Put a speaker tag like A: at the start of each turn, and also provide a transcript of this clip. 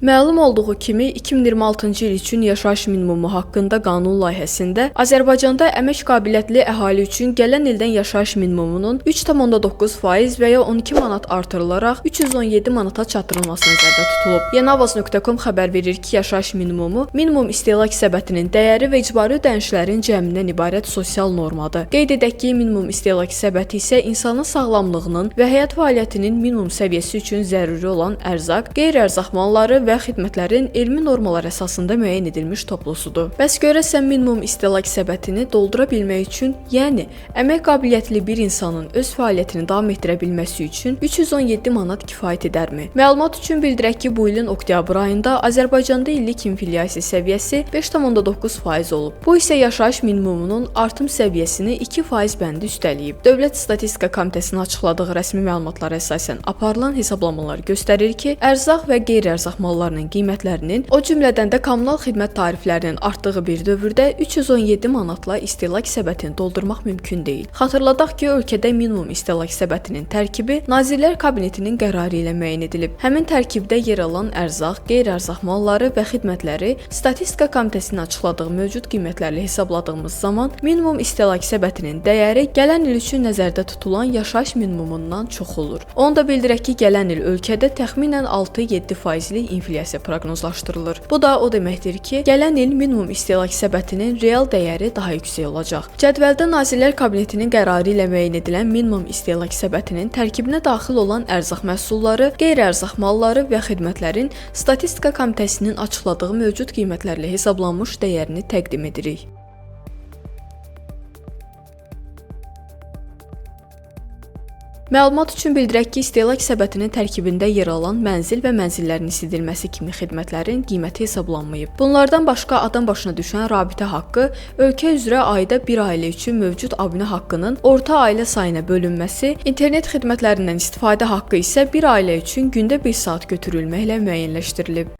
A: Məlum olduğu kimi 2026-cı il üçün yaşayış minimumu haqqında qanun layihəsində Azərbaycanda əmək qabiliyyətli əhali üçün gələn ildən yaşayış minimumunun 3,9% və ya 12 manat artırılaraq 317 manata çatdırılması nəzərdə tutulub. Yenavaz.com xəbər verir ki, yaşayış minimumu minimum istehlak səbətinin dəyəri və icbari ödənişlərin cəmindən ibarət sosial normadır. Qeyd edək ki, minimum istehlak səbəti isə insanın sağlamlığının və həyat fəaliyyətinin minimum səviyyəsi üçün zəruri olan ərzaq, qeyri-ərzaq malları və xidmətlərin elmi normalar əsasında müəyyən edilmiş toplusudur. Bəs görəsən minimum istehlak səbətini doldura bilmək üçün, yəni əmək qabiliyyətli bir insanın öz fəaliyyətini davam etdirə bilməsi üçün 317 manat kifayət edərmi? Məlumat üçün bildirək ki, bu ilin oktyabr ayında Azərbaycanda illik inflyasiya səviyyəsi 5,9% olub. Bu isə yaşayış minimumunun artım səviyyəsini 2% bəndi üstələyib. Dövlət Statistika Komitəsinin açıqladığı rəsmi məlumatlara əsasən aparılan hesablamalar göstərir ki, ərzaq və qeyri-ərzaq mallarının qiymətlərinin, o cümlədən də kommunal xidmət tariflərinin artdığı bir dövrdə 317 manatla istehlak səbətini doldurmaq mümkün deyil. Xatırladaq ki, ölkədə minimum istehlak səbətinin tərkibi Nazirlər Kabinetinin qərarı ilə müəyyən edilib. Həmin tərkibdə yer alan ərzaq, qeyri-ərzaq malları və xidmətləri Statistika Komitəsinin açıqladığı mövcud qiymətlərlə hesabladığımız zaman minimum istehlak səbətinin dəyəri gələn il üçün nəzərdə tutulan yaşayış minimumundan çox olur. Onu da bildirək ki, gələn il ölkədə təxminən 6-7%lik inflyasiya proqnozlaşdırılır. Bu da o deməkdir ki, gələn il minimum istehlak səbətinin real dəyəri daha yüksək olacaq. Cədvəldə Nazirlər Kabinetinin qərarı ilə müəyyən edilən minimum istehlak səbətinin tərkibinə daxil olan ərzaq məhsulları, qeyri-ərzaq malları və xidmətlərin Statistika Komitəsinin açıqladığı mövcud qiymətlərlə hesablanmış dəyərini təqdim edirik. Məlumat üçün bildirək ki, istehlak səbətinin tərkibində yer alan mənzil və mənzillərin isidilməsi kimi xidmətlərin qiyməti hesablanmayıb. Bunlardan başqa adam başına düşən rabitə haqqı, ölkə üzrə ayda bir ailə üçün mövcud abunə haqqının orta ailə sayına bölünməsi, internet xidmətlərindən istifadə haqqı isə bir ailə üçün gündə 1 saat götürülməklə müəyyənləşdirilib.